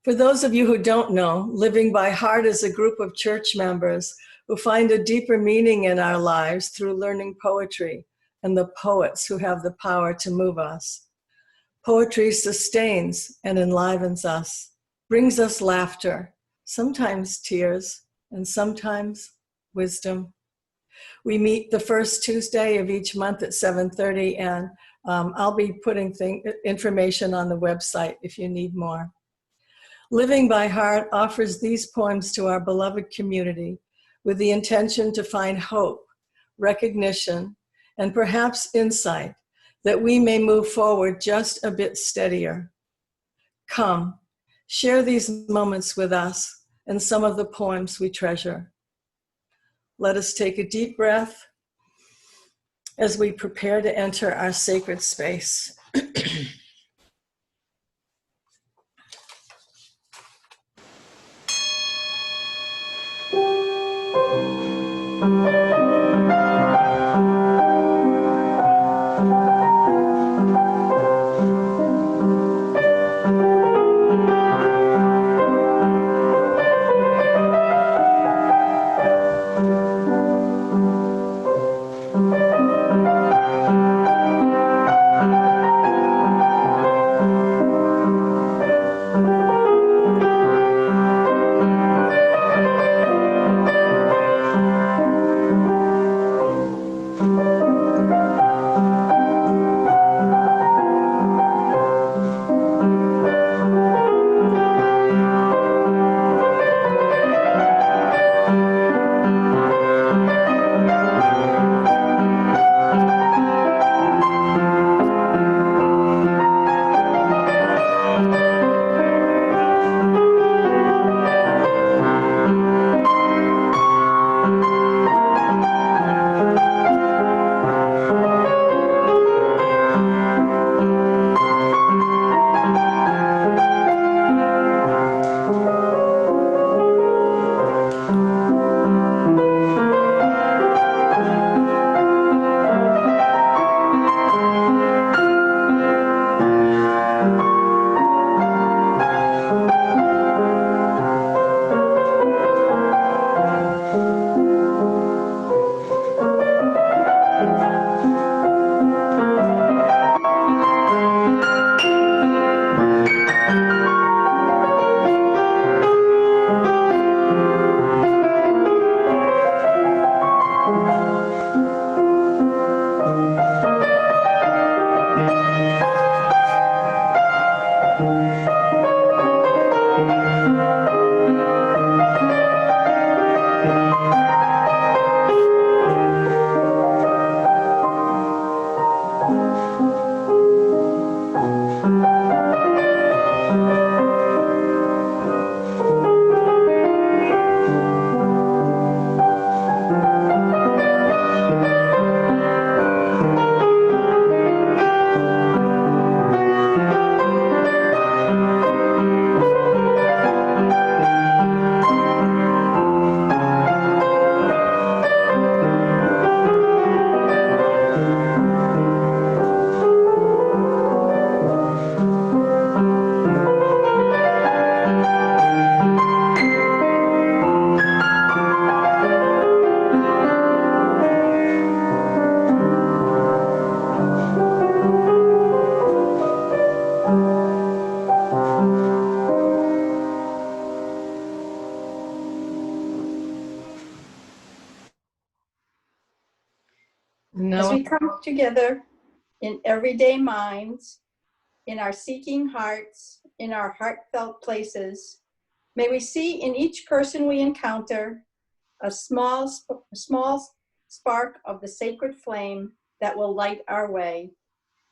For those of you who don't know, Living by Heart is a group of church members who find a deeper meaning in our lives through learning poetry and the poets who have the power to move us. Poetry sustains and enlivens us, brings us laughter, sometimes tears, and sometimes wisdom. We meet the first Tuesday of each month at 7:30, and I'll be putting information on the website if you need more. Living by Heart offers these poems to our beloved community with the intention to find hope, recognition, and perhaps insight that we may move forward just a bit steadier. Come, share these moments with us and some of the poems we treasure. Let us take a deep breath as we prepare to enter our sacred space. As we come together in everyday minds, in our seeking hearts, in our heartfelt places, may we see in each person we encounter a small spark of the sacred flame that will light our way.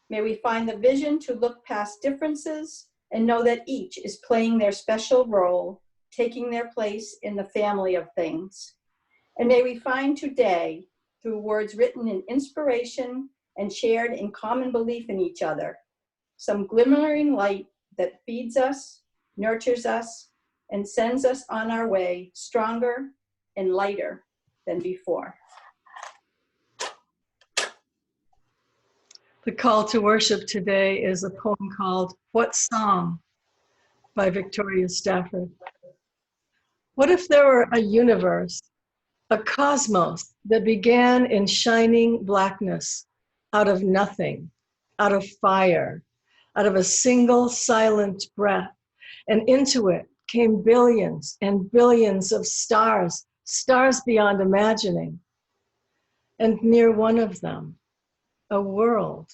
May we find the vision to look past differences and know that each is playing their special role, taking their place in the family of things. And may we find today, through words written in inspiration and shared in common belief in each other, some glimmering light that feeds us, nurtures us, and sends us on our way stronger and lighter than before. The call to worship today is a poem called What Song? by Victoria Stafford. What if there were a universe, a cosmos that began in shining blackness, out of nothing, out of fire, out of a single silent breath, and into it came billions and billions of stars, stars beyond imagining. And near one of them, a world,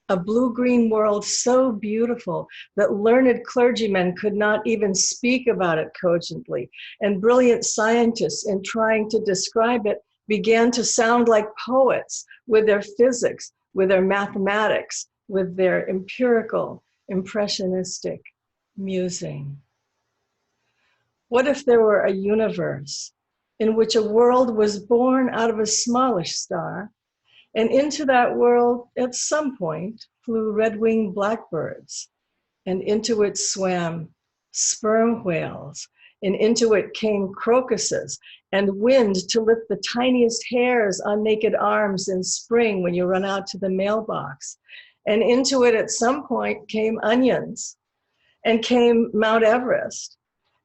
a blue-green world so beautiful that learned clergymen could not even speak about it cogently, and brilliant scientists, in trying to describe it, began to sound like poets with their physics, with their mathematics, with their empirical, impressionistic musing. What if there were a universe in which a world was born out of a smallish star, and into that world, at some point, flew red-winged blackbirds, and into it swam sperm whales, and into it came crocuses, and wind to lift the tiniest hairs on naked arms in spring when you run out to the mailbox. And into it, at some point, came onions, and came Mount Everest,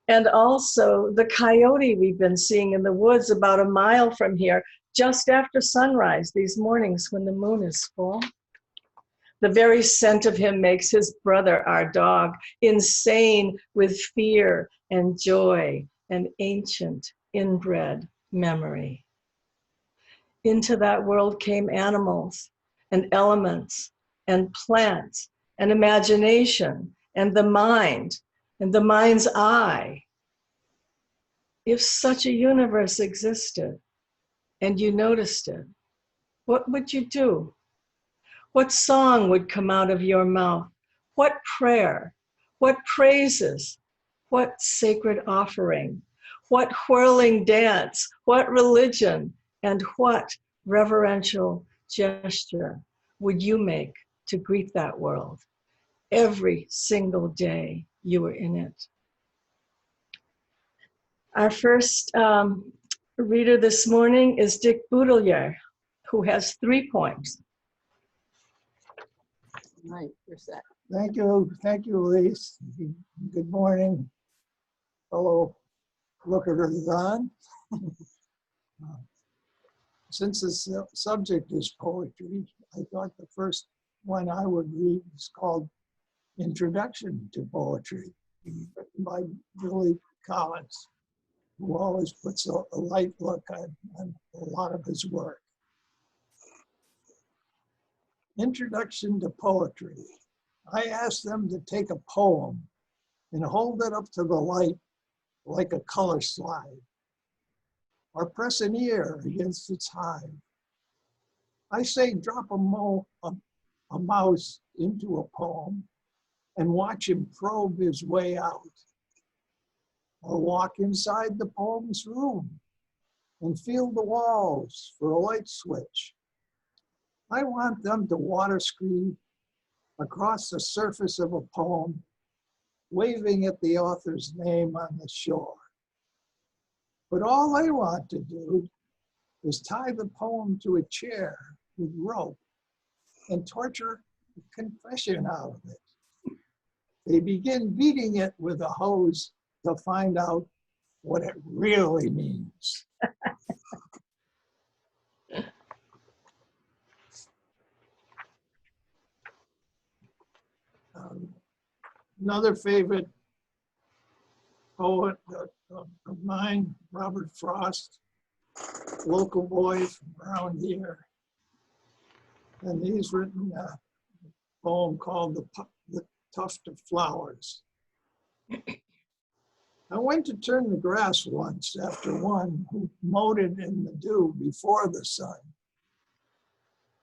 and also the coyote we've been seeing in the woods about a mile from here, just after sunrise these mornings when the moon is full. The very scent of him makes his brother, our dog, insane with fear and joy and ancient inbred memory. Into that world came animals and elements and plants and imagination and the mind's eye. If such a universe existed and you noticed it, what would you do? What song would come out of your mouth? What prayer? What praises? What sacred offering? What whirling dance? What religion? And what reverential gesture would you make to greet that world every single day you were in it? Our first reader this morning is Dick Boudelier, who has 3 poems. Right, you're set. Thank you, Elise. Good morning, fellow lookers on. Since the subject is poetry, I thought the first one I would read is called Introduction to Poetry, written by Billy Collins, who always puts a light look on a lot of his work. Introduction to Poetry. I asked them to take a poem and hold it up to the light like a color slide, or press an ear against its hive. I say drop a mouse into a poem and watch him probe his way out, or walk inside the poem's room and feel the walls for a light switch. I want them to water ski across the surface of a poem, waving at the author's name on the shore. But all they want to do is tie the poem to a chair with rope and torture a confession out of it. They begin beating it with a hose to find out what it really means. Another favorite poet of mine, Robert Frost, local boy from around here. And he's written a poem called The Tuft of Flowers. I went to turn the grass once after one who mowed it in the dew before the sun.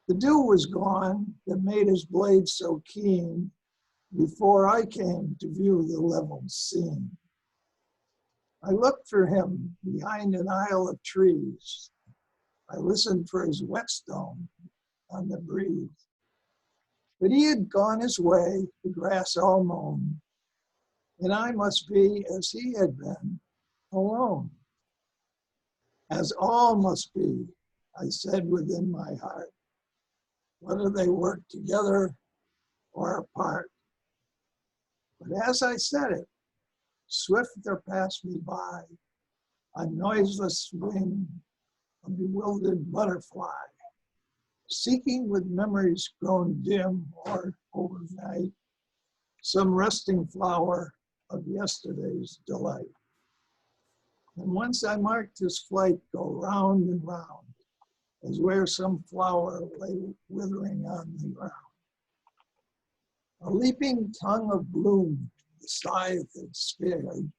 The dew was gone that made his blade so keen before I came to view the leveled scene. I looked for him behind an aisle of trees. I listened for his whetstone on the breeze. But he had gone his way, the grass all mown, and I must be, as he had been, alone. As all must be, I said within my heart, whether they work together or apart. But as I said it, Swift there passed me by, on noiseless wing, a bewildered butterfly, seeking with memories grown dim or overnight, some resting flower of yesterday's delight. And once I marked his flight go round and round, as where some flower lay withering on the ground. A leaping tongue of bloom the scythe had spared,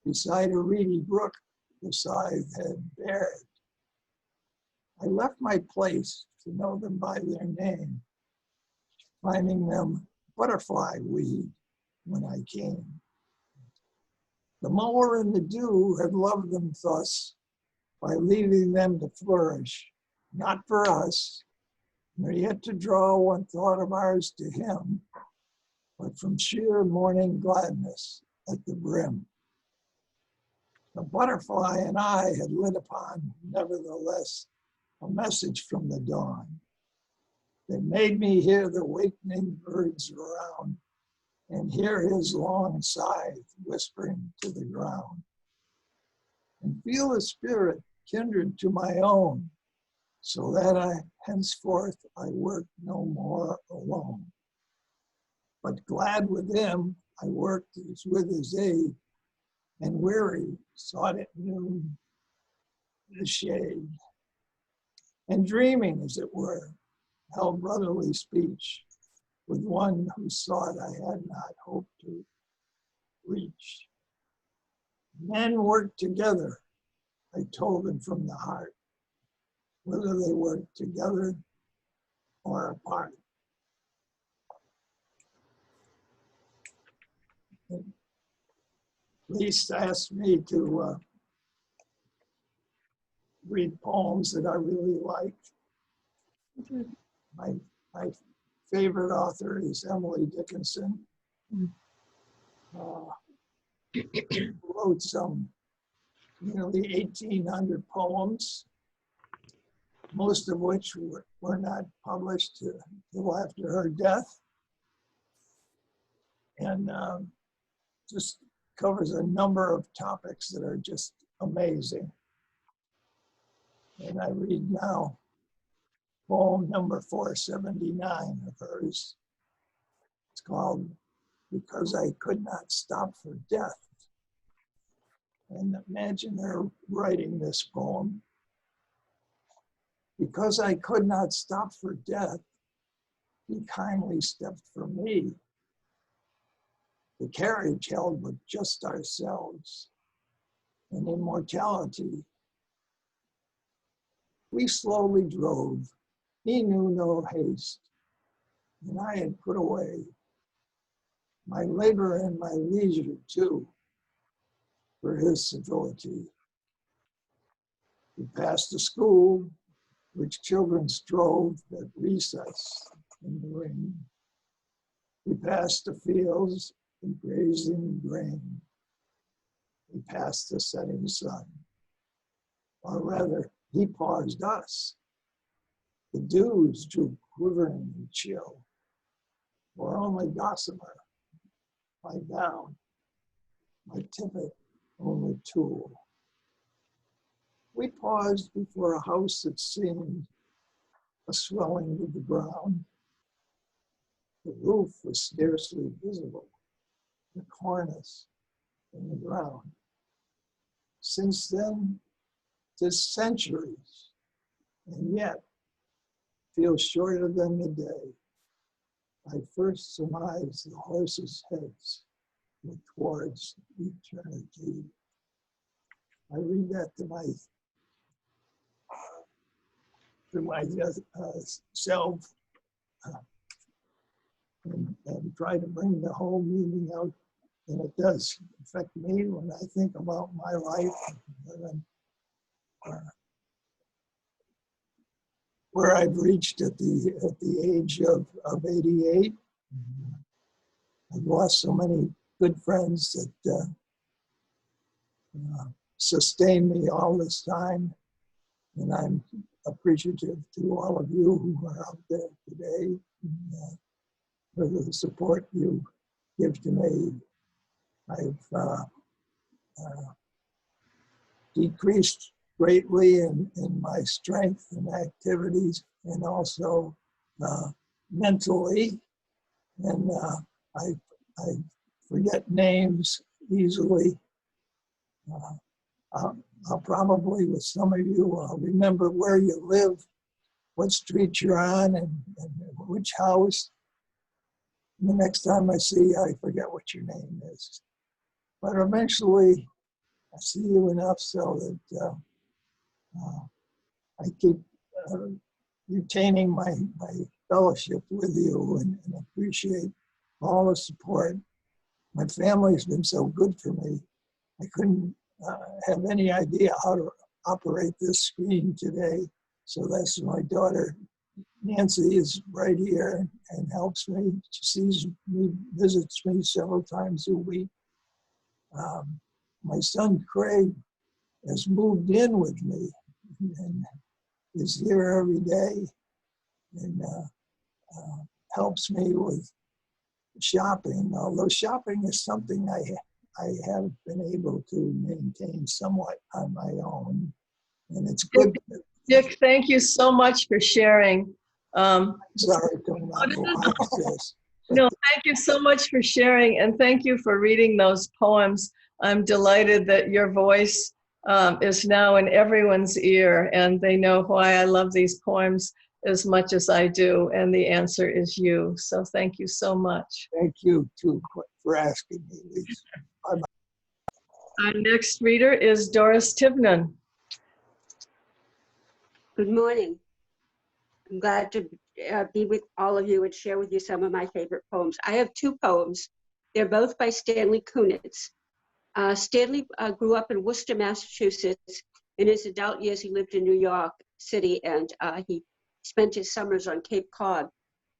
beside a reedy brook the scythe had bared. I left my place to know them by their name, finding them butterfly weed when I came. The mower and the dew had loved them thus, by leaving them to flourish, not for us, nor yet to draw one thought of ours to him, but from sheer morning gladness at the brim. The butterfly and I had lit upon, nevertheless, a message from the dawn that made me hear the wakening birds around and hear his long scythe whispering to the ground, and feel a spirit kindred to my own, so that henceforth I work no more alone. But glad with him, I worked with his aid, and weary sought at noon the shade. And dreaming, as it were, held brotherly speech with one who sought I had not hoped to reach. Men work together, I told him from the heart, whether they work together or apart. And Lise asked me to read poems that I really like. My favorite author is Emily Dickinson. Wrote some nearly 1,800 poems, most of which were not published till after her death. And just covers a number of topics that are just amazing. And I read now poem number 479 of hers. It's called Because I Could Not Stop for Death. And imagine her writing this poem. Because I could not stop for death, he kindly stepped for me. The carriage held but just ourselves and immortality. We slowly drove. He knew no haste, and I had put away my labor and my leisure too for his civility. We passed a school which children strove at recess in the ring. We passed the fields and grazing grain. We passed the setting sun, or rather, he paused us. The dews drew quivering and chill, or only gossamer, my gown, my tippet only tool. We paused before a house that seemed a swelling with the ground. The roof was scarcely visible, the cornice in the ground. Since then, 'tis centuries, and yet feels shorter than the day. I first surmised the horses' heads were towards eternity. I read that to myself and try to bring the whole meaning out, and it does affect me when I think about my life where I've reached at the age of 88. I've lost so many good friends that sustained me all this time, and I'm appreciative to all of you who are out there today for the support you give to me. I've decreased greatly in my strength and activities, and also mentally. And I forget names easily. I'll probably, with some of you, remember where you live, what street you're on, and which house. And the next time I see you, I forget what your name is. But eventually, I see you enough so that I keep retaining my fellowship with you and appreciate all the support. My family's been so good for me. I couldn't have any idea how to operate this screen today. So that's my daughter, Nancy, is right here and helps me. She sees me, visits me several times a week. My son, Craig, has moved in with me and is here every day and helps me with shopping, although shopping is something I have been able to maintain somewhat on my own, and it's good. Dick, thank you so much for sharing. Sorry to not watch this. No, thank you so much for sharing, and thank you for reading those poems. I'm delighted that your voice is now in everyone's ear, and they know why I love these poems as much as I do, and the answer is you. So thank you so much. Thank you, too, for asking me, Lisa. Our next reader is Doris Tivnan. Good morning. I'm glad to be with all of you and share with you some of my favorite poems. I have two poems. They're both by Stanley Kunitz. Stanley grew up in Worcester, Massachusetts. In his adult years, he lived in New York City, and he spent his summers on Cape Cod.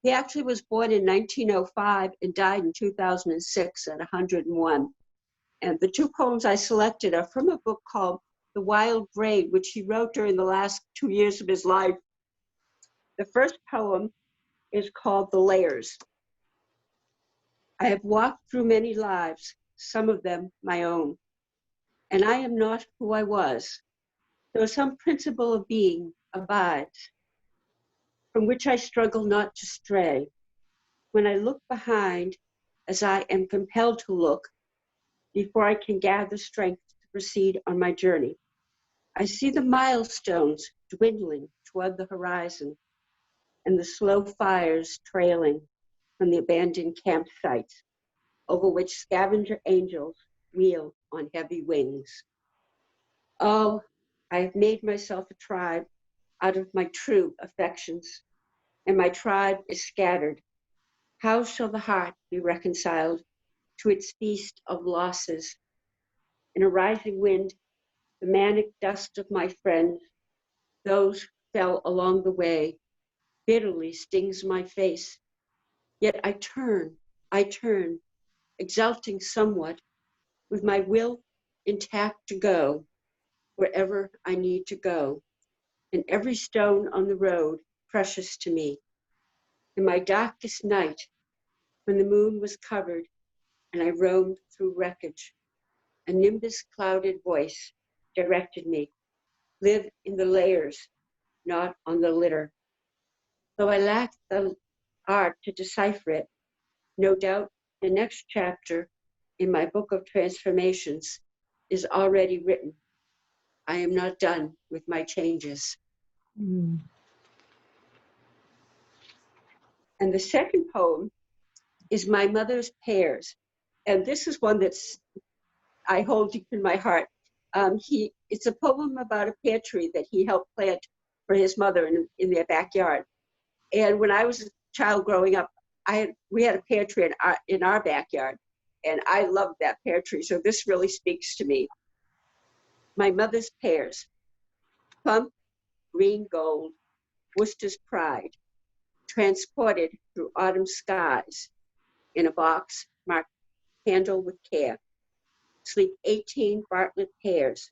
He actually was born in 1905 and died in 2006 at 101. And the two poems I selected are from a book called The Wild Braid, which he wrote during the last 2 years of his life. The first poem is called The Layers. I have walked through many lives, some of them my own, and I am not who I was, though some principle of being abides, from which I struggle not to stray. When I look behind, as I am compelled to look, before I can gather strength to proceed on my journey, I see the milestones dwindling toward the horizon, and the slow fires trailing from the abandoned campsites over which scavenger angels wheel on heavy wings. Oh, I have made myself a tribe out of my true affections, and my tribe is scattered. How shall the heart be reconciled to its feast of losses? In a rising wind, the manic dust of my friends, those who fell along the way, bitterly stings my face. Yet I turn, exulting somewhat, with my will intact to go wherever I need to go, and every stone on the road precious to me. In my darkest night, when the moon was covered and I roamed through wreckage, a nimbus-clouded voice directed me, live in the layers, not on the litter. Though I lacked the art to decipher it, no doubt the next chapter in my book of transformations is already written. I am not done with my changes. Mm. And the second poem is My Mother's Pears. And this is one that's I hold deep in my heart. It's a poem about a pear tree that he helped plant for his mother in their backyard. And when I was a child growing up, we had a pear tree in our backyard, and I loved that pear tree. So this really speaks to me. My Mother's Pears. Plump, green gold, Worcester's pride, transported through autumn skies in a box marked handle with care. Sleep 18 Bartlett pears,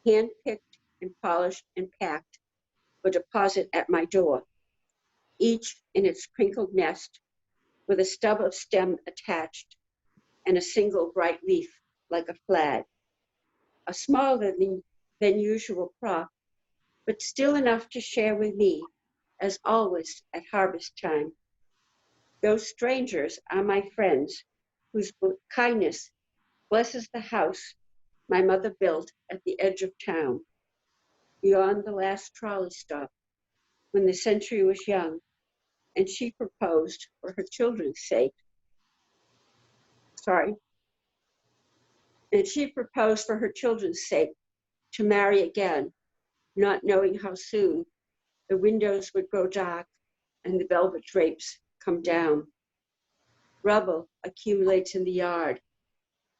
hand-picked and polished and packed for deposit at my door, each in its crinkled nest with a stub of stem attached, and a single bright leaf like a flag. A smaller than usual crop, but still enough to share with me, as always at harvest time. Those strangers are my friends, whose kindness blesses the house my mother built at the edge of town, beyond the last trolley stop, when the century was young, and she proposed for her children's sake. And she proposed for her children's sake to marry again, not knowing how soon the windows would grow dark and the velvet drapes come down. Rubble accumulates in the yard.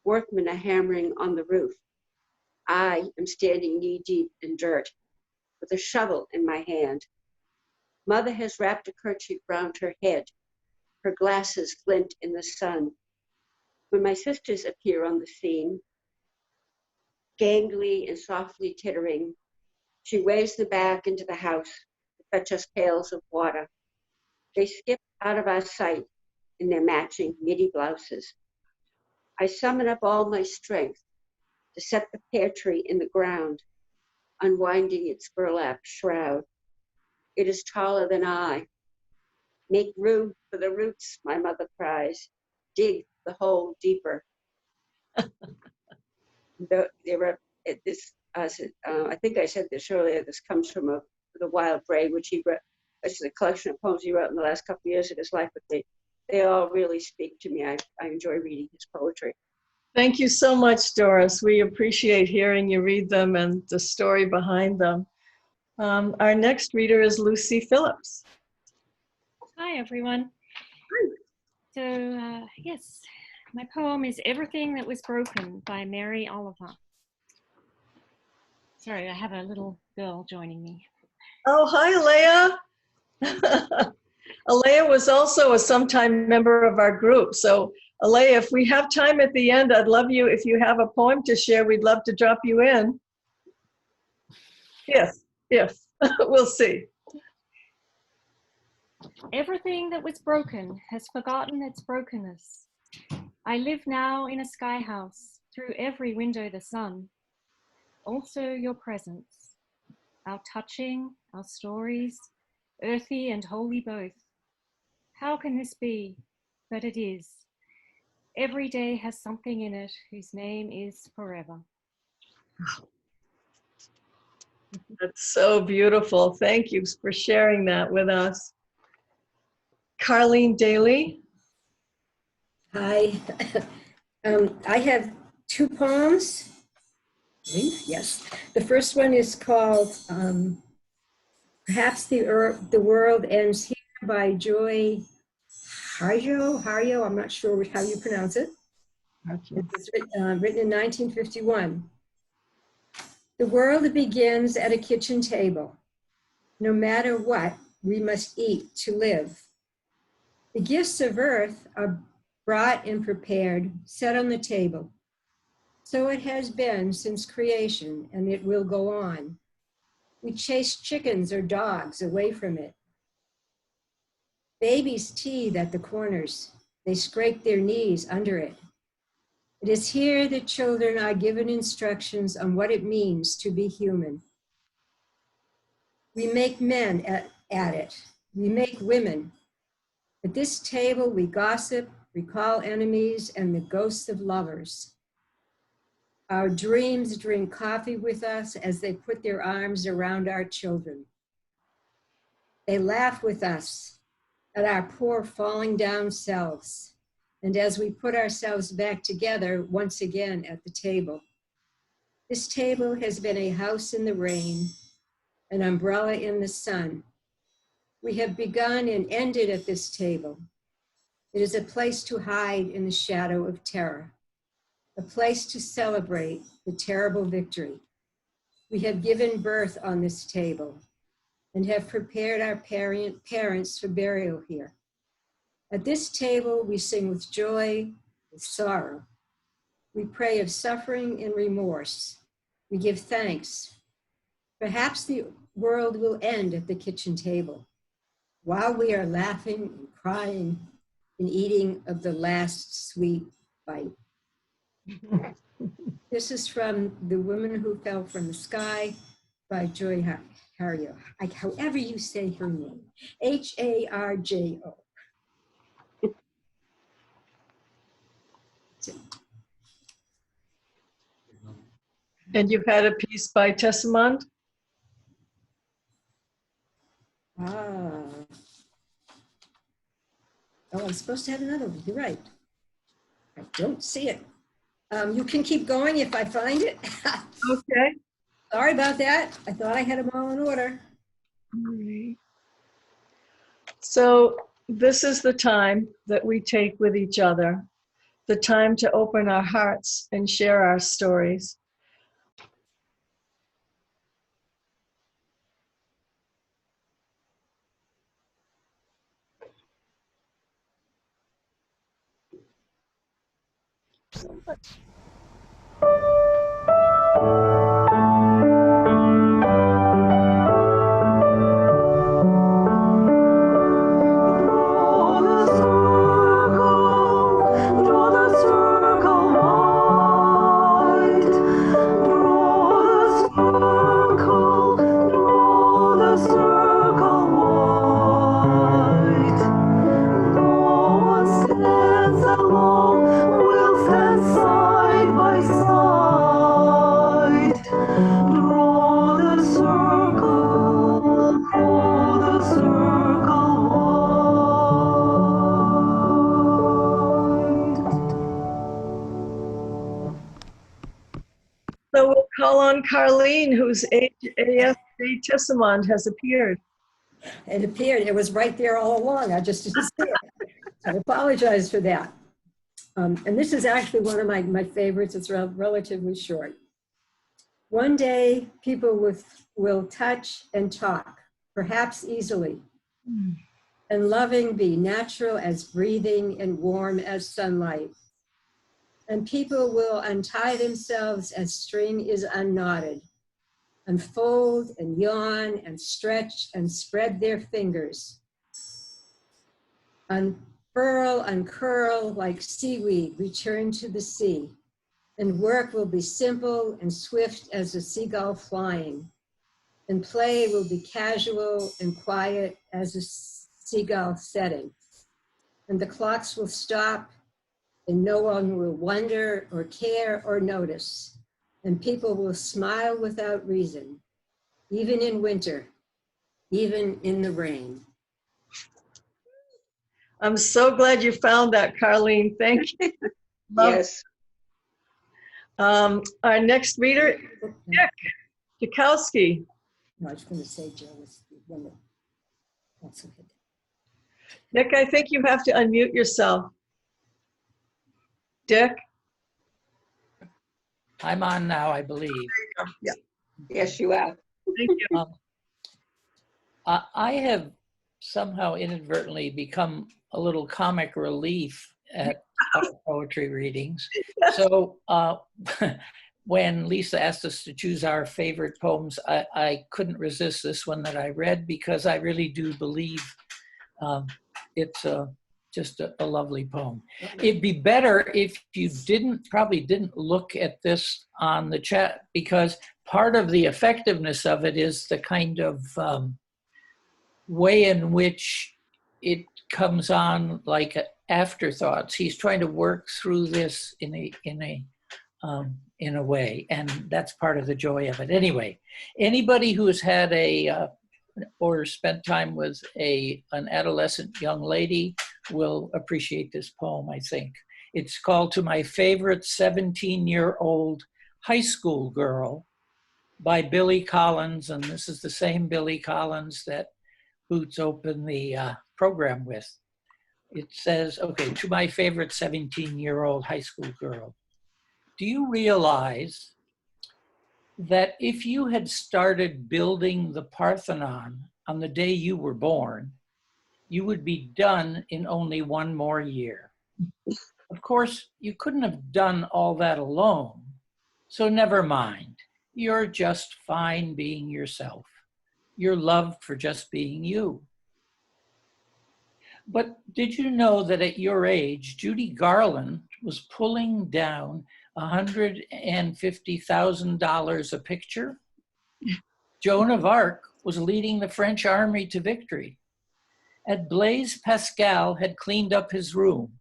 Workmen are hammering on the roof. I am standing knee-deep in dirt with a shovel in my hand. Mother has wrapped a kerchief round her head. Her glasses glint in the sun. When my sisters appear on the scene, gangly and softly tittering, she waves them back into the house to fetch us pails of water. They skip out of our sight in their matching midi blouses. I summon up all my strength to set the pear tree in the ground, unwinding its burlap shroud. It is taller than I. Make room for the roots, my mother cries. Dig the hole deeper. They were this. I think I said this earlier. This comes from The Wild Braid, which he wrote. This is a collection of poems he wrote in the last couple of years of his life, but they all really speak to me. I enjoy reading his poetry. Thank you so much, Doris. We appreciate hearing you read them and the story behind them. Our next reader is Lucy Phillips. Hi, everyone. So, yes, my poem is Everything That Was Broken by Mary Oliver. Sorry, I have a little girl joining me. Oh, hi, Alea. Alea was also a sometime member of our group. So, Alea, if we have time at the end, I'd love you, if you have a poem to share, we'd love to drop you in. Yes, we'll see. Everything that was broken has forgotten its brokenness. I live now in a sky house, through every window the sun. Also your presence, our touching, our stories, earthy and holy both. How can this be? But it is. Every day has something in it whose name is forever. That's so beautiful. Thank you for sharing that with us. Carlene Daly. Hi. I have two poems. Yes. The first one is called Perhaps the World Ends Here by Joy Harjo. I'm not sure how you pronounce it. Okay. It was written in 1951. The world begins at a kitchen table. No matter what, we must eat to live. The gifts of earth are brought and prepared, set on the table. So it has been since creation, and it will go on. We chase chickens or dogs away from it. Babies teethe at the corners. They scrape their knees under it. It is here that children are given instructions on what it means to be human. We make men at it. We make women. At this table, we gossip, recall enemies, and the ghosts of lovers. Our dreams drink coffee with us as they put their arms around our children. They laugh with us at our poor falling down selves, and as we put ourselves back together once again at the table. This table has been a house in the rain, an umbrella in the sun. We have begun and ended at this table. It is a place to hide in the shadow of terror, a place to celebrate the terrible victory. We have given birth on this table and have prepared our parents for burial here. At this table, we sing with joy, with sorrow. We pray of suffering and remorse. We give thanks. Perhaps the world will end at the kitchen table while we are laughing and crying and eating of the last sweet bite. This is from The Woman Who Fell from the Sky by Joy Harjo. However you say her name, Harjo. And you've had a piece by Tessamond? Ah. Oh, I'm supposed to have another one. You're right. I don't see it. You can keep going if I find it. Okay. Sorry about that. I thought I had them all in order. All right. So this is the time that we take with each other, the time to open our hearts and share our stories. So we'll call on Carlene, whose ASJ Tessamond has appeared. It appeared, it was right there all along. I just didn't see it. So I apologize for that. And this is actually one of my favorites. It's relatively short. One day, people will touch and talk, perhaps easily, and loving be natural as breathing and warm as sunlight. And people will untie themselves as string is unknotted, unfold and yawn and stretch and spread their fingers, unfurl, uncurl like seaweed, return to the sea. And work will be simple and swift as a seagull flying. And play will be casual and quiet as a seagull setting. And the clocks will stop and no one will wonder or care or notice. And people will smile without reason, even in winter, even in the rain. I'm so glad you found that, Carlene. Thank you. Yes. Our next reader, Nick Jakowski. No, I was going to say Joe was the one that also hit. Nick, I think you have to unmute yourself. Dick? I'm on now, I believe. Yeah. Yes, you are. Thank you. I have somehow inadvertently become a little comic relief at our poetry readings. So when Lisa asked us to choose our favorite poems, I couldn't resist this one that I read because I really do believe it's just a lovely poem. It'd be better if you probably didn't look at this on the chat, because part of the effectiveness of it is the kind of way in which it comes on like afterthoughts. He's trying to work through this in a way, and that's part of the joy of it. Anyway, anybody who has had or spent time with an adolescent young lady will appreciate this poem, I think. It's called To My Favorite 17-Year-Old High School Girl by Billy Collins, and this is the same Billy Collins that Boots opened the program with. It says, okay, to my favorite 17-year-old high school girl. Do you realize that if you had started building the Parthenon on the day you were born, you would be done in only one more year? Of course, you couldn't have done all that alone, so never mind. You're just fine being yourself. You're loved for just being you. But did you know that at your age, Judy Garland was pulling down $150,000 a picture? Joan of Arc was leading the French army to victory. And Blaise Pascal had cleaned up his room.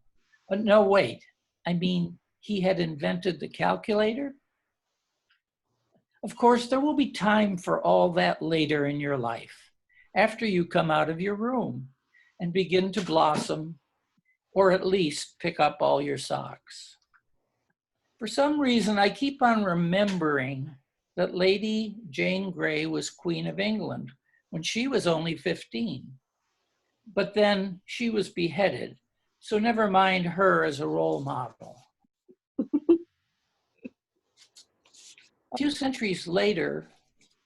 No, wait, I mean, he had invented the calculator? Of course, there will be time for all that later in your life, after you come out of your room and begin to blossom, or at least pick up all your socks. For some reason, I keep on remembering that Lady Jane Grey was Queen of England when she was only 15. But then she was beheaded, so never mind her as a role model. A few centuries later,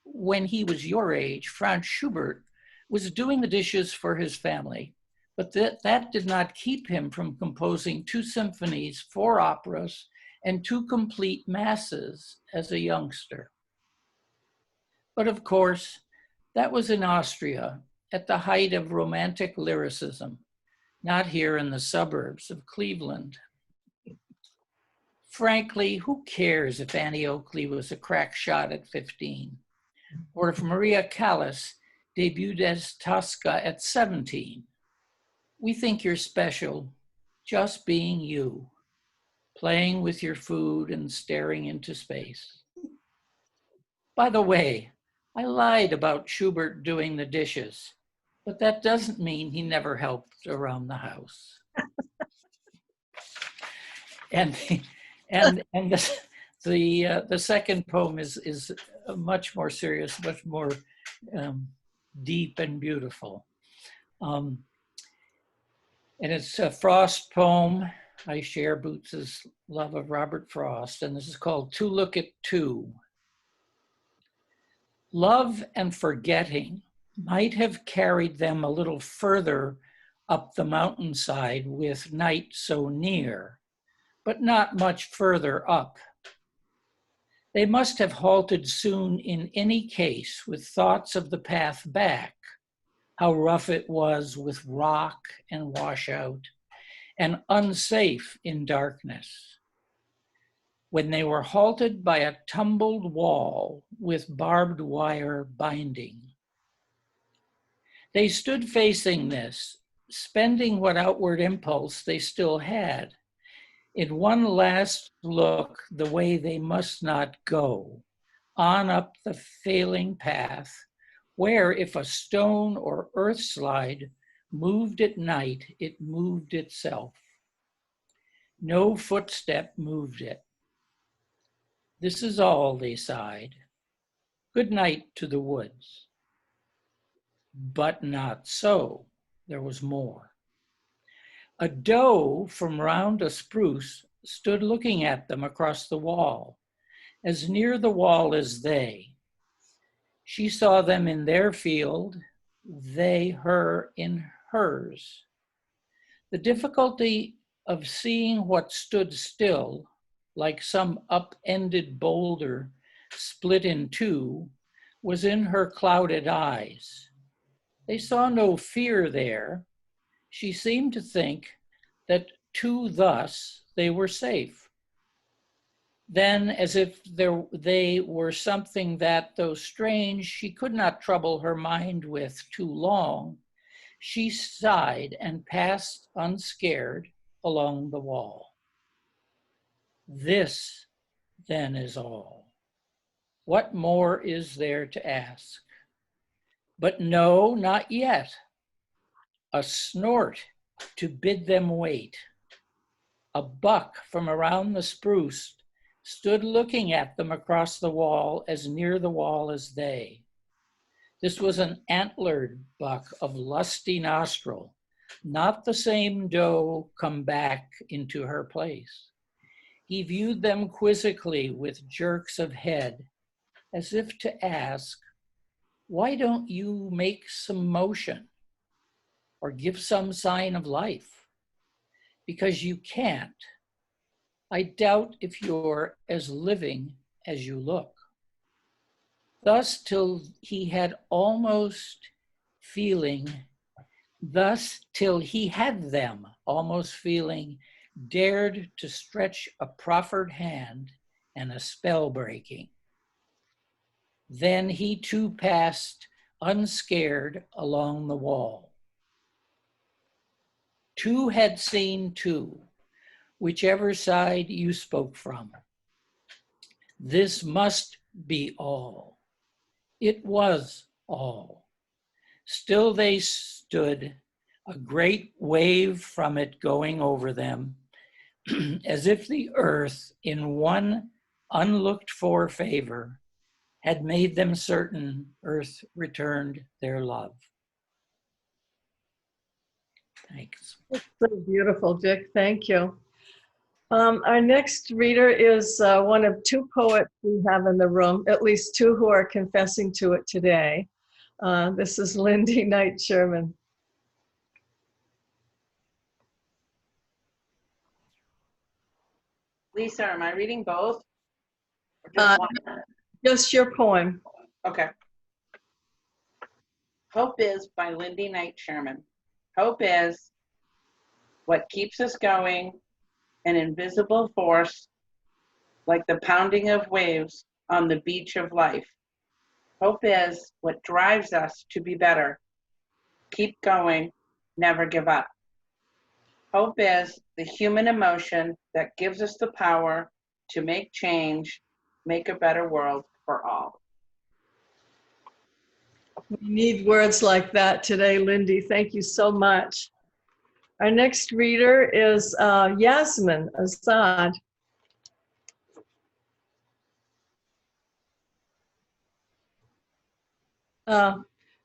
when he was your age, Franz Schubert was doing the dishes for his family, but that did not keep him from composing 2 symphonies, 4 operas, and 2 complete masses as a youngster. But of course, that was in Austria at the height of romantic lyricism, not here in the suburbs of Cleveland. Frankly, who cares if Annie Oakley was a crack shot at 15, or if Maria Callas debuted as Tosca at 17? We think you're special, just being you, playing with your food and staring into space. By the way, I lied about Schubert doing the dishes, but that doesn't mean he never helped around the house. And the second poem is much more serious, much more deep and beautiful. And it's a Frost poem. I share Boots's love of Robert Frost, and this is called To Look at Two. Love and forgetting might have carried them a little further up the mountainside with night so near, but not much further up. They must have halted soon in any case with thoughts of the path back, how rough it was with rock and washout, and unsafe in darkness. When they were halted by a tumbled wall with barbed wire binding. They stood facing this, spending what outward impulse they still had, in one last look the way they must not go, on up the failing path, where if a stone or earth slide moved at night, it moved itself. No footstep moved it. This is all, they sighed. Good night to the woods. But not so, there was more. A doe from round a spruce stood looking at them across the wall, as near the wall as they. She saw them in their field, they her in hers. The difficulty of seeing what stood still, like some upended boulder split in two, was in her clouded eyes. They saw no fear there. She seemed to think that to thus they were safe. Then, as if they were something that, though strange, she could not trouble her mind with too long, she sighed and passed unscared along the wall. This, then, is all. What more is there to ask? But no, not yet. A snort to bid them wait. A buck from around the spruce stood looking at them across the wall, as near the wall as they. This was an antlered buck of lusty nostril, not the same doe come back into her place. He viewed them quizzically with jerks of head, as if to ask, why don't you make some motion or give some sign of life? Because you can't. I doubt if you're as living as you look. Thus till he had almost feeling thus till he had them, almost feeling, dared to stretch a proffered hand and a spell breaking. Then he too passed unscared along the wall. Two had seen two, whichever side you spoke from. This must be all. It was all. Still they stood, a great wave from it going over them, as if the earth, in one unlooked for favor, had made them certain earth returned their love. Thanks. So beautiful, Dick. Thank you. Our next reader is one of two poets we have in the room, at least two who are confessing to it today. This is Lindy Knight Sherman. Lisa, am I reading both? Or just one? Just your poem. Okay. Hope is by Lindy Knight Sherman. Hope is what keeps us going, an invisible force, like the pounding of waves on the beach of life. Hope is what drives us to be better. Keep going, never give up. Hope is the human emotion that gives us the power to make change, make a better world for all. We need words like that today, Lindy. Thank you so much. Our next reader is Yasmin Azad.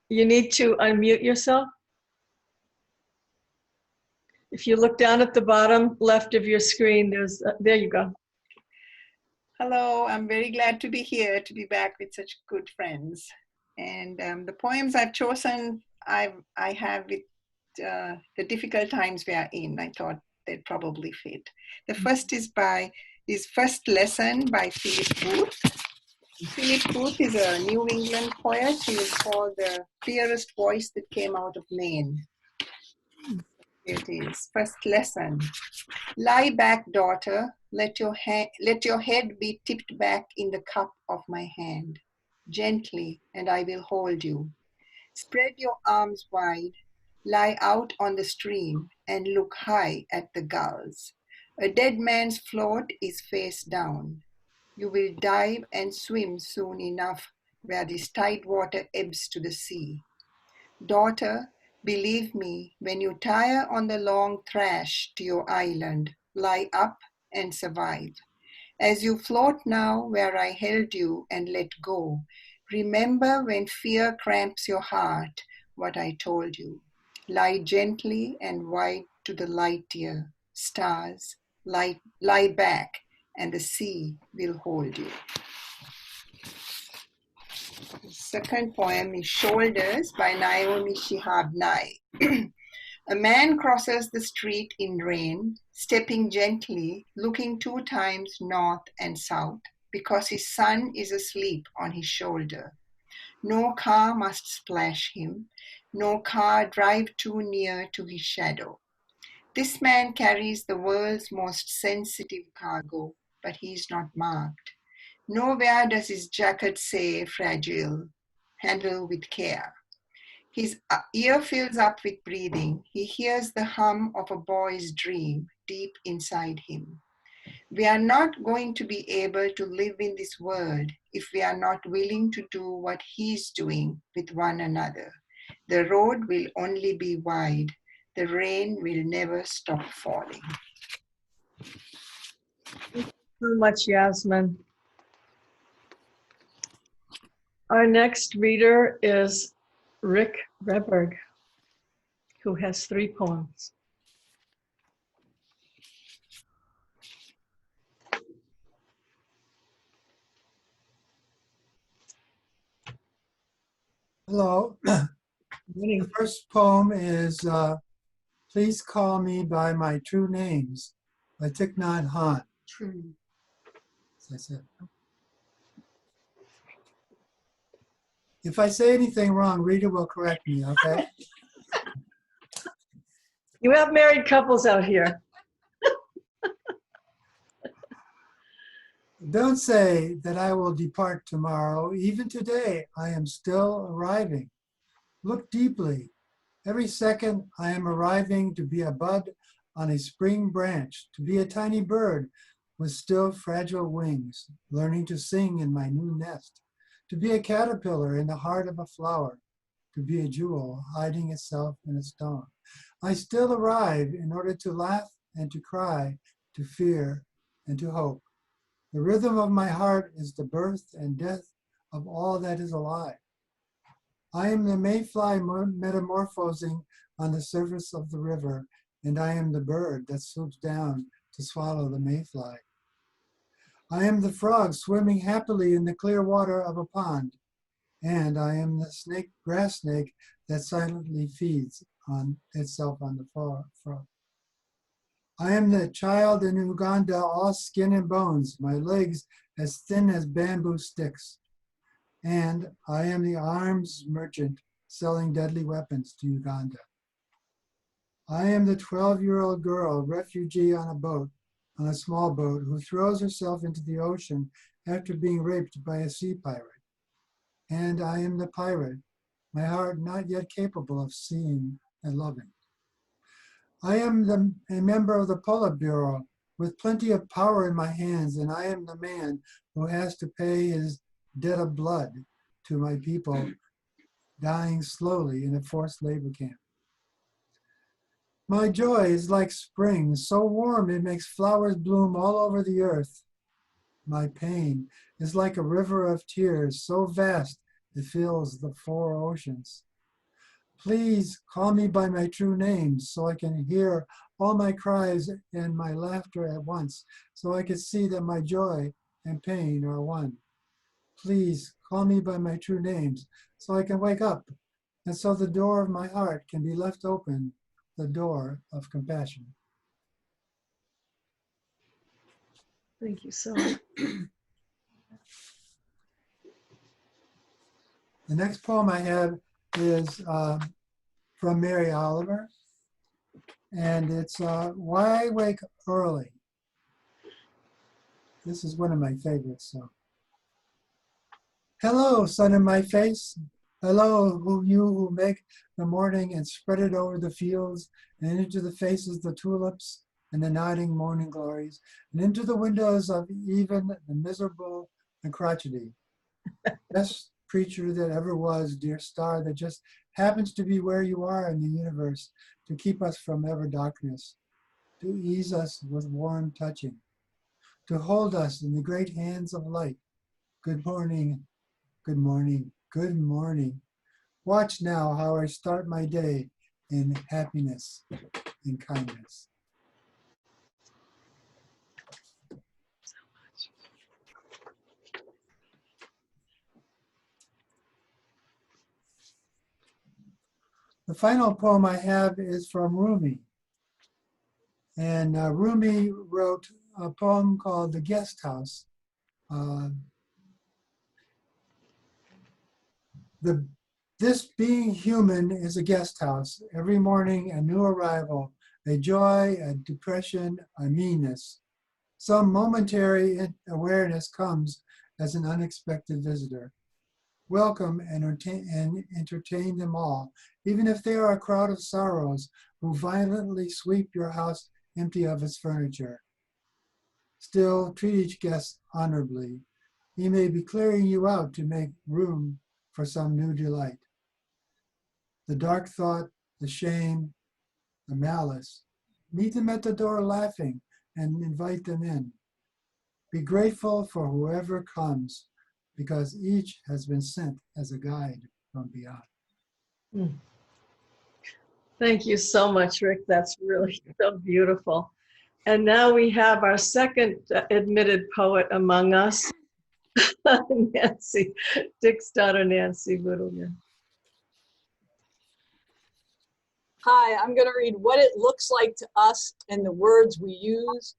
You need to unmute yourself. If you look down at the bottom left of your screen, there you go. Hello, I'm very glad to be here, to be back with such good friends. And the poems I've chosen, I have with the difficult times we are in. I thought they'd probably fit. The first is First Lesson by Philip Booth. Philip Booth is a New England poet. He is called the clearest voice that came out of Maine. Here it is. First lesson. Lie back, daughter. Let your head be tipped back in the cup of my hand. Gently, and I will hold you. Spread your arms wide. Lie out on the stream and look high at the gulls. A dead man's float is face down. You will dive and swim soon enough where this tide water ebbs to the sea. Daughter, believe me, when you tire on the long thrash to your island, lie up and survive. As you float now where I held you and let go, remember when fear cramps your heart what I told you. Lie gently and wide to the light, dear. Stars, lie back, and the sea will hold you. The second poem is Shoulders by Naomi Shihab Nye. A man crosses the street in rain, stepping gently, looking 2 times north and south, because his son is asleep on his shoulder. No car must splash him, no car drive too near to his shadow. This man carries the world's most sensitive cargo, but he is not marked. Nowhere does his jacket say fragile, handle with care. His ear fills up with breathing. He hears the hum of a boy's dream deep inside him. We are not going to be able to live in this world if we are not willing to do what he's doing with one another. The road will only be wide. The rain will never stop falling. Thank you so much, Yasmin. Our next reader is Rick Reberg, who has 3 poems. Hello. The first poem is Please Call Me by My True Names by Thich Nhat Hanh. True. As I said. If I say anything wrong, Rita will correct me, okay? You have married couples out here. Don't say that I will depart tomorrow. Even today, I am still arriving. Look deeply. Every second, I am arriving to be a bud on a spring branch, to be a tiny bird with still fragile wings, learning to sing in my new nest, to be a caterpillar in the heart of a flower, to be a jewel hiding itself in a stone. I still arrive in order to laugh and to cry, to fear and to hope. The rhythm of my heart is the birth and death of all that is alive. I am the mayfly metamorphosing on the surface of the river, and I am the bird that swoops down to swallow the mayfly. I am the frog swimming happily in the clear water of a pond, and I am the grass snake that silently feeds on itself on the frog. I am the child in Uganda, all skin and bones, my legs as thin as bamboo sticks. And I am the arms merchant selling deadly weapons to Uganda. I am the 12-year-old girl, refugee on a small boat, who throws herself into the ocean after being raped by a sea pirate. And I am the pirate, my heart not yet capable of seeing and loving. I am a member of the Politburo with plenty of power in my hands, and I am the man who has to pay his debt of blood to my people dying slowly in a forced labor camp. My joy is like spring, so warm it makes flowers bloom all over the earth. My pain is like a river of tears, so vast it fills the 4 oceans. Please call me by my true name so I can hear all my cries and my laughter at once, so I can see that my joy and pain are one. Please call me by my true names so I can wake up, and so the door of my heart can be left open, the door of compassion. Thank you so much. The next poem I have is from Mary Oliver, and it's Why Wake Early? This is one of my favorites. So, hello, sun in my face. Hello, you who make the morning and spread it over the fields and into the faces the tulips and the nodding morning glories and into the windows of even the miserable and crotchety. Best creature that ever was, dear star, that just happens to be where you are in the universe to keep us from ever darkness, to ease us with warm touching, to hold us in the great hands of light. Good morning, good morning, good morning. Watch now how I start my day in happiness and kindness. The final poem I have is from Rumi. And Rumi wrote a poem called The Guest House. This being human is a guest house. Every morning, a new arrival, a joy, a depression, a meanness. Some momentary awareness comes as an unexpected visitor. Welcome and entertain them all, even if they are a crowd of sorrows who violently sweep your house empty of its furniture. Still, treat each guest honorably. He may be clearing you out to make room for some new delight. The dark thought, the shame, the malice, meet them at the door laughing and invite them in. Be grateful for whoever comes, because each has been sent as a guide from beyond. Thank you so much, Rick. That's really so beautiful. And now we have our second admitted poet among us, Nancy, Dick's daughter, Nancy Boodleman. Hi, I'm going to read What It Looks Like to Us and the Words We Use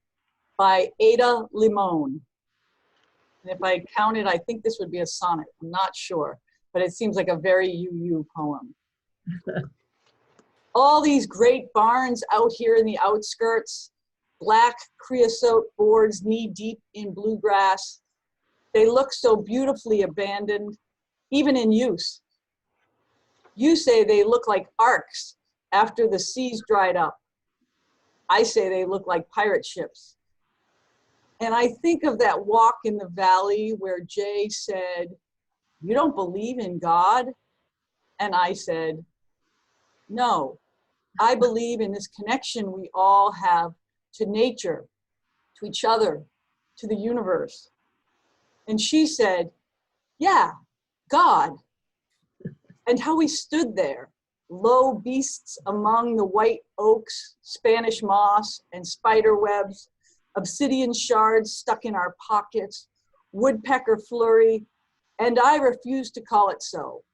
by Ada Limon. And if I counted, I think this would be a sonnet. I'm not sure, but it seems like a very you poem. All these great barns out here in the outskirts, black creosote boards knee deep in bluegrass. They look so beautifully abandoned, even in use. You say they look like arks after the seas dried up. I say they look like pirate ships. And I think of that walk in the valley where Jay said, "You don't believe in God?" And I said, "No, I believe in this connection we all have to nature, to each other, to the universe." And she said, "Yeah, God." And how we stood there, low beasts among the white oaks, Spanish moss and spider webs, obsidian shards stuck in our pockets, woodpecker flurry, and I refused to call it so.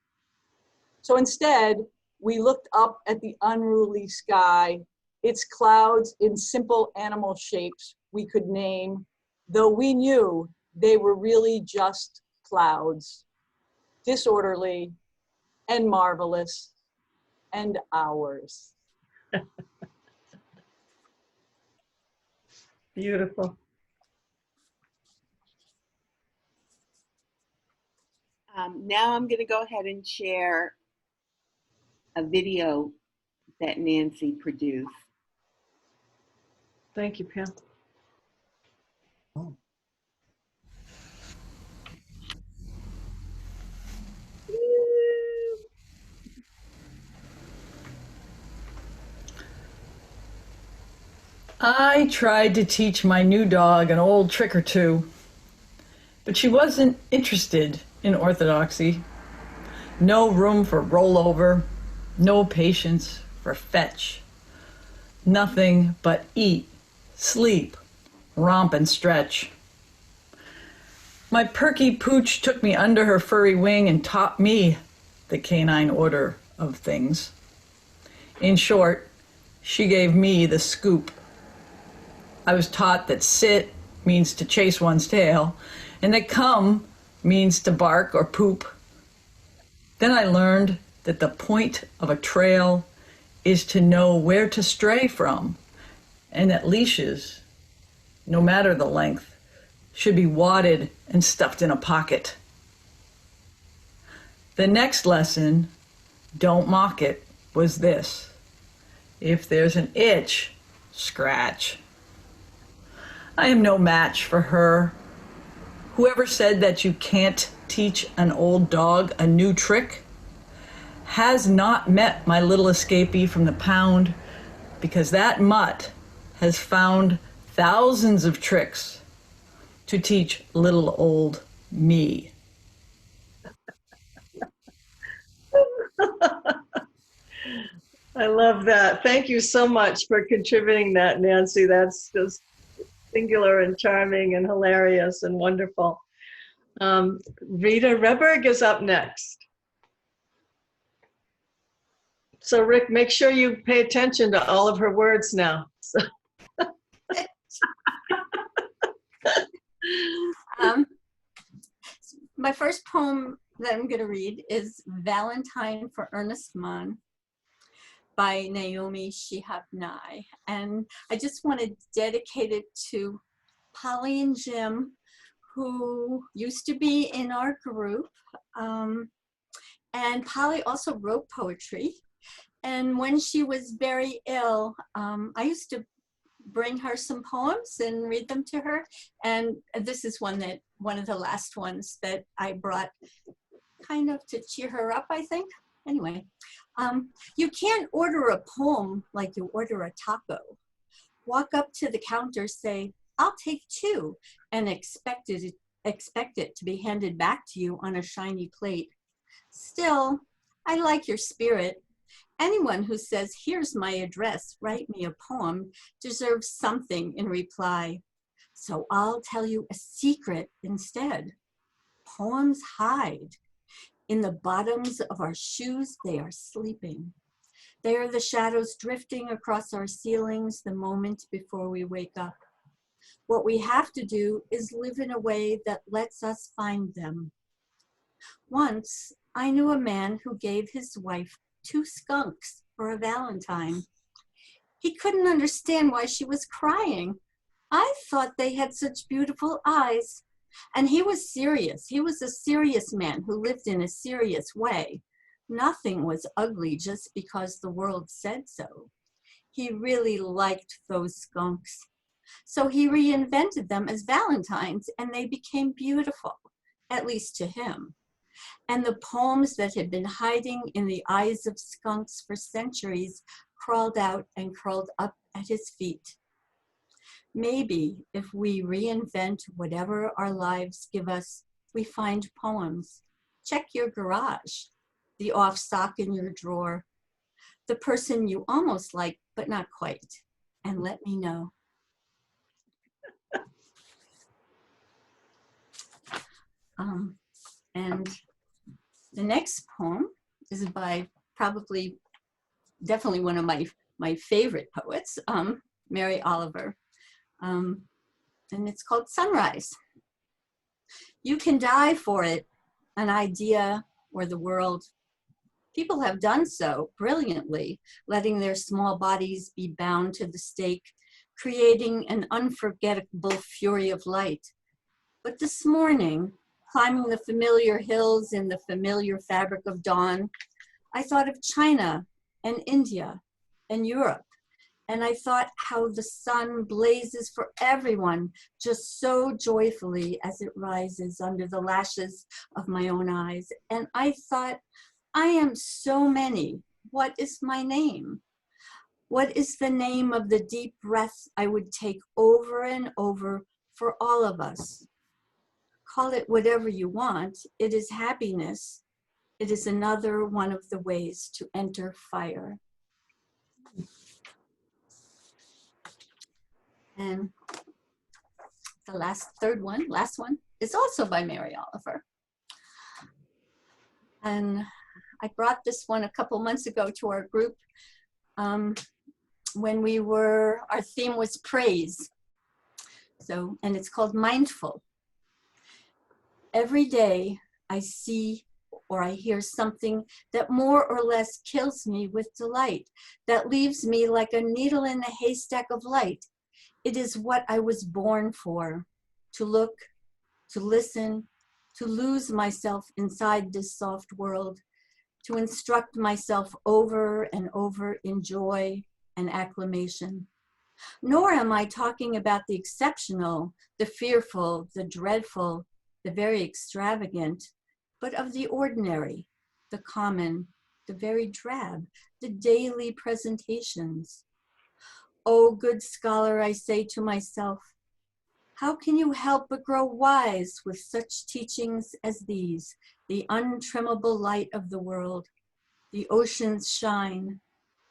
So instead, we looked up at the unruly sky, its clouds in simple animal shapes we could name, though we knew they were really just clouds, disorderly and marvelous and ours. Beautiful. Now I'm going to go ahead and share a video that Nancy produced. Thank you, Pam. Oh. I tried to teach my new dog an old trick or two, but she wasn't interested in orthodoxy. No room for rollover, no patience for fetch. Nothing but eat, sleep, romp and stretch. My perky pooch took me under her furry wing and taught me the canine order of things. In short, she gave me the scoop. I was taught that sit means to chase one's tail, and that come means to bark or poop. Then I learned that the point of a trail is to know where to stray from, and that leashes, no matter the length, should be wadded and stuffed in a pocket. The next lesson, don't mock it, was this: if there's an itch, scratch. I am no match for her. Whoever said that you can't teach an old dog a new trick has not met my little escapee from the pound, because that mutt has found thousands of tricks to teach little old me. I love that. Thank you so much for contributing that, Nancy. That's just singular and charming and hilarious and wonderful. Rita Reberg is up next. So Rick, make sure you pay attention to all of her words now. So. My first poem that I'm going to read is Valentine for Ernest Mann by Naomi Shihab Nye. And I just want to dedicate it to Polly and Jim, who used to be in our group. And Polly also wrote poetry. And when she was very ill, I used to bring her some poems and read them to her. And this is one of the last ones that I brought kind of to cheer her up, I think. Anyway, you can't order a poem like you order a taco. Walk up to the counter, say, "I'll take 2," and expect it to be handed back to you on a shiny plate. Still, I like your spirit. Anyone who says, "Here's my address, write me a poem," deserves something in reply. So I'll tell you a secret instead. Poems hide. In the bottoms of our shoes, they are sleeping. They are the shadows drifting across our ceilings the moment before we wake up. What we have to do is live in a way that lets us find them. Once, I knew a man who gave his wife 2 skunks for a Valentine. He couldn't understand why she was crying. I thought they had such beautiful eyes. And he was serious. He was a serious man who lived in a serious way. Nothing was ugly just because the world said so. He really liked those skunks. So he reinvented them as Valentines, and they became beautiful, at least to him. And the poems that had been hiding in the eyes of skunks for centuries crawled out and curled up at his feet. Maybe if we reinvent whatever our lives give us, we find poems. Check your garage, the off sock in your drawer, the person you almost like, but not quite, and let me know. And the next poem is by definitely one of my favorite poets, Mary Oliver. And it's called Sunrise. You can die for it, an idea or the world. People have done so brilliantly, letting their small bodies be bound to the stake, creating an unforgettable fury of light. But this morning, climbing the familiar hills in the familiar fabric of dawn, I thought of China and India and Europe. And I thought how the sun blazes for everyone just so joyfully as it rises under the lashes of my own eyes. And I thought, I am so many. What is my name? What is the name of the deep breath I would take over and over for all of us? Call it whatever you want. It is happiness. It is another one of the ways to enter fire. And the last one, is also by Mary Oliver. And I brought this one a couple months ago to our group when our theme was praise. So, and it's called Mindful. Every day I see or I hear something that more or less kills me with delight, that leaves me like a needle in a haystack of light. It is what I was born for, to look, to listen, to lose myself inside this soft world, to instruct myself over and over in joy and acclamation. Nor am I talking about the exceptional, the fearful, the dreadful, the very extravagant, but of the ordinary, the common, the very drab, the daily presentations. Oh, good scholar, I say to myself, how can you help but grow wise with such teachings as these, the untrimmable light of the world, the ocean's shine,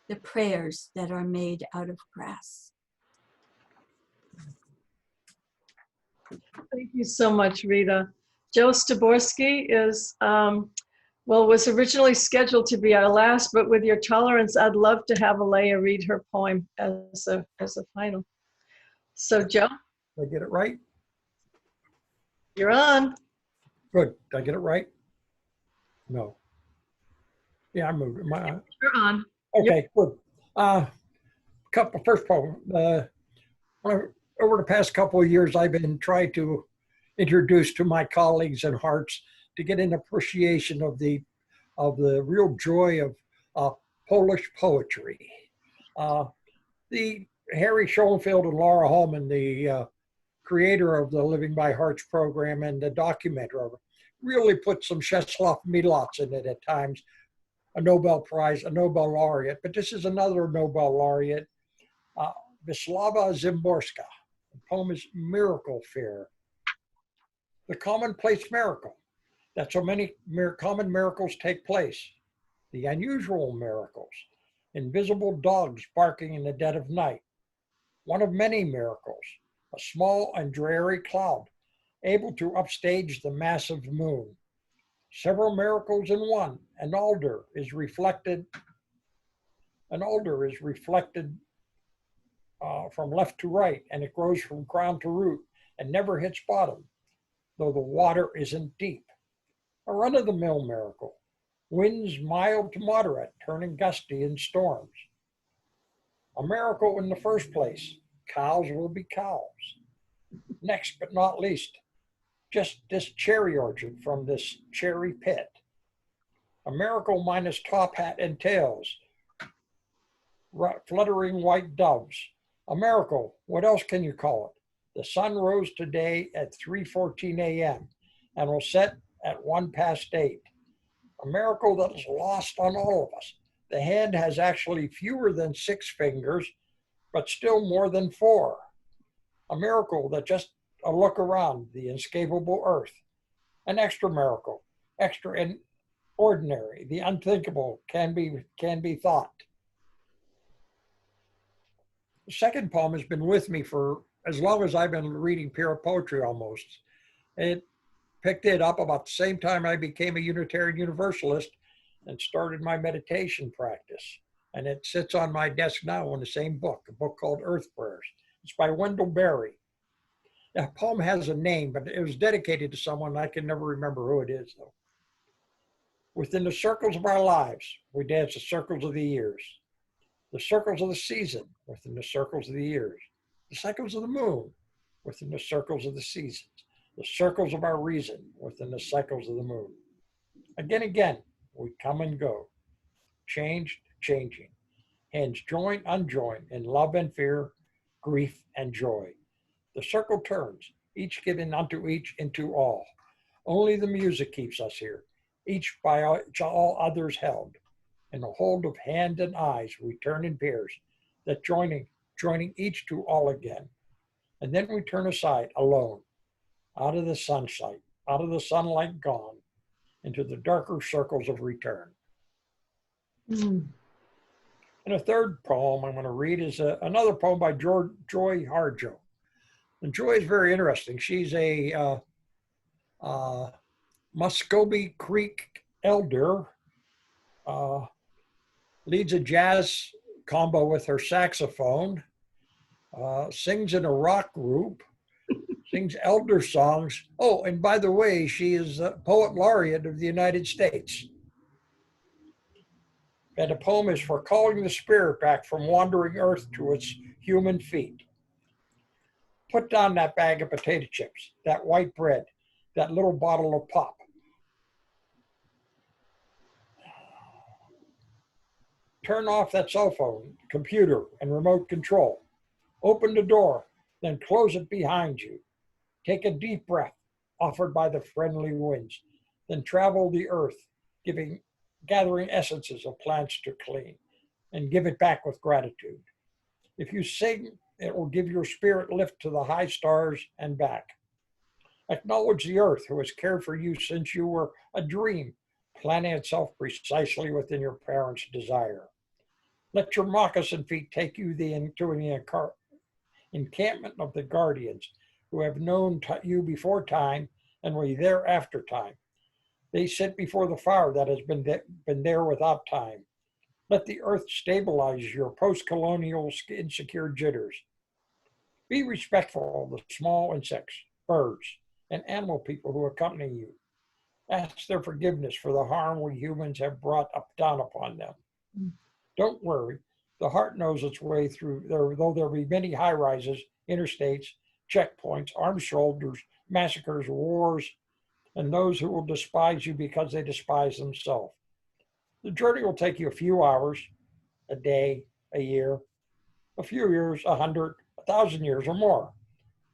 the prayers that are made out of grass? Thank you so much, Rita. Joe Staborski was originally scheduled to be our last, but with your tolerance, I'd love to have Alea read her poem as a final. So Joe? Did I get it right? You're on. Good. Did I get it right? No. Yeah, I moved it. You're on. Okay, good. First poem. Over the past couple of years, I've been trying to introduce to my colleagues and hearts to get an appreciation of the real joy of Polish poetry. The Harry Schoenfeld and Laura Holman, the creator of the Living by Hearts program and the documenter of it, really put some Czesław Miłosz in it at times, a Nobel Prize, a Nobel laureate, but this is another Nobel laureate, Wisława Szymborska. The poem is Miracle Fair. The commonplace miracle, that so many common miracles take place. The unusual miracles, invisible dogs barking in the dead of night. One of many miracles, a small and dreary cloud, able to upstage the massive moon. Several miracles in one. An alder is reflected from left to right, and it grows from crown to root and never hits bottom, though the water isn't deep. A run-of-the-mill miracle, Winds mild to moderate, turning gusty in storms. A miracle in the first place. Cows will be cows. Next but not least, just this cherry orchard from this cherry pit. A miracle minus top hat and tails. Fluttering white doves. A miracle. What else can you call it? The sun rose today at 3:14 a.m. and will set at 1 past 8. A miracle that is lost on all of us. The hand has actually fewer than 6 fingers, but still more than 4. A miracle that just a look around the inescapable earth. An extra miracle, extra and ordinary. The unthinkable can be thought. The second poem has been with me for as long as I've been reading pure poetry almost. It picked it up about the same time I became a Unitarian Universalist and started my meditation practice. And it sits on my desk now in the same book, a book called Earth Prayers. It's by Wendell Berry. The poem has a name, but it was dedicated to someone. I can never remember who it is, though. Within the circles of our lives, we dance the circles of the years. The circles of the season within the circles of the years. The cycles of the moon within the circles of the seasons. The circles of our reason within the cycles of the moon. Again, we come and go. Changed, changing. Hands join, unjoin in love and fear, grief and joy. The circle turns, each giving unto each into all. Only the music keeps us here, each by all others held. In a hold of hand and eyes, we turn in pairs, that joining each to all again. And then we turn aside alone, out of the sunlight, out of the sunlight gone, into the darker circles of return. And a third poem I'm going to read is another poem by Joy Harjo. And Joy is very interesting. She's a Muscogee Creek elder, leads a jazz combo with her saxophone, sings in a rock group, sings elder songs. Oh, and by the way, she is a poet laureate of the United States. And the poem is for calling the spirit back from wandering earth to its human feet. Put down that bag of potato chips, that white bread, that little bottle of pop. Turn off that cell phone, computer, and remote control. Open the door, then close it behind you. Take a deep breath offered by the friendly winds, then travel the earth, gathering essences of plants to clean, and give it back with gratitude. If you sing, it will give your spirit lift to the high stars and back. Acknowledge the earth who has cared for you since you were a dream, planting itself precisely within your parents' desire. Let your moccasin feet take you to the encampment of the guardians who have known you before time and were there after time. They sit before the fire that has been there without time. Let the earth stabilize your post-colonial insecure jitters. Be respectful of the small insects, birds, and animal people who accompany you. Ask their forgiveness for the harm we humans have brought down upon them. Don't worry, the heart knows its way through, though there be many high-rises, interstates, checkpoints, armed soldiers, massacres, wars, and those who will despise you because they despise themselves. The journey will take you a few hours, a day, a year, a few years, 100, 1,000 years or more.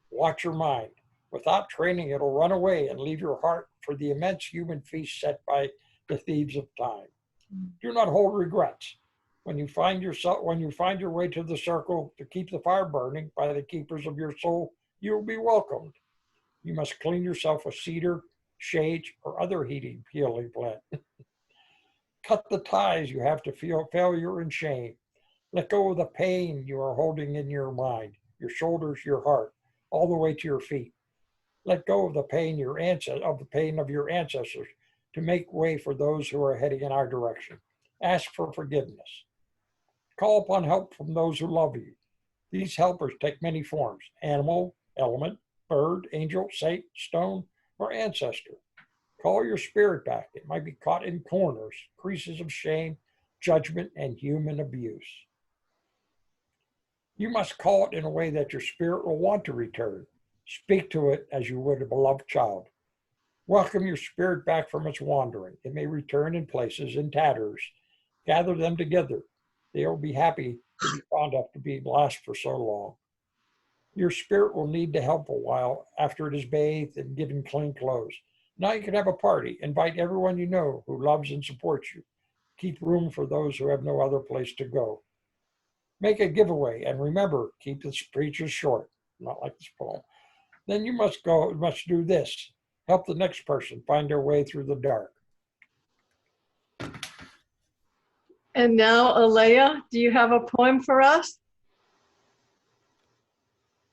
Watch your mind. Without training, it'll run away and leave your heart for the immense human feast set by the thieves of time. Do not hold regrets. When you find your way to the circle to keep the fire burning by the keepers of your soul, you will be welcomed. You must clean yourself with cedar, shade, or other healing plant. Cut the ties you have to feel failure and shame. Let go of the pain you are holding in your mind, your shoulders, your heart, all the way to your feet. Let go of the pain of your ancestors to make way for those who are heading in our direction. Ask for forgiveness. Call upon help from those who love you. These helpers take many forms: animal, element, bird, angel, saint, stone, or ancestor. Call your spirit back. It might be caught in corners, creases of shame, judgment, and human abuse. You must call it in a way that your spirit will want to return. Speak to it as you would a beloved child. Welcome your spirit back from its wandering. It may return in places in tatters. Gather them together. They will be happy to be found after being lost for so long. Your spirit will need to help a while after it is bathed and given clean clothes. Now you can have a party. Invite everyone you know who loves and supports you. Keep room for those who have no other place to go. Make a giveaway, and remember, keep the speeches short, not like this poem. Then you must do this. Help the next person find their way through the dark. And now, Alea, do you have a poem for us?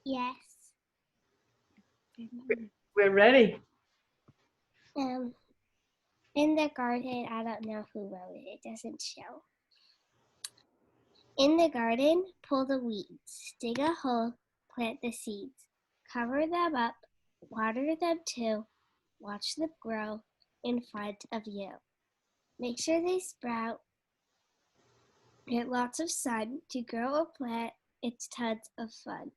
Yes. We're ready. In the garden, I don't know who wrote it. It doesn't show. In the garden, pull the weeds, dig a hole, plant the seeds, cover them up, water them too, watch them grow in front of you. Make sure they sprout, get lots of sun. To grow a plant, it's tons of fun.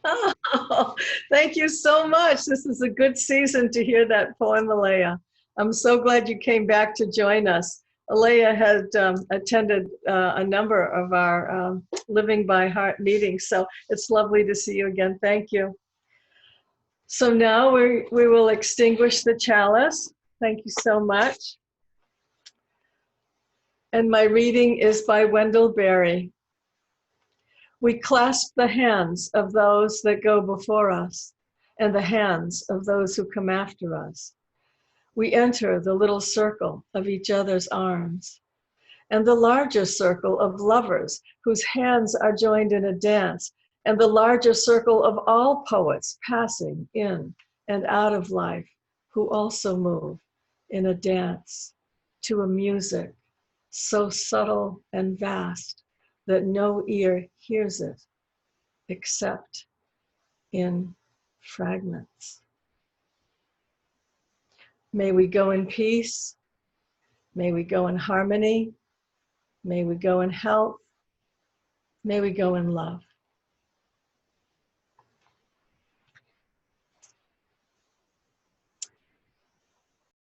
Oh, thank you so much. This is a good season to hear that poem, Alea. I'm so glad you came back to join us. Alea had attended a number of our Living by Heart meetings, so it's lovely to see you again. Thank you. So now we will extinguish the chalice. Thank you so much. And my reading is by Wendell Berry. We clasp the hands of those that go before us and the hands of those who come after us. We enter the little circle of each other's arms and the larger circle of lovers whose hands are joined in a dance, and the larger circle of all poets passing in and out of life who also move in a dance to a music so subtle and vast that no ear hears it except in fragments. May we go in peace. May we go in harmony. May we go in health. May we go in love.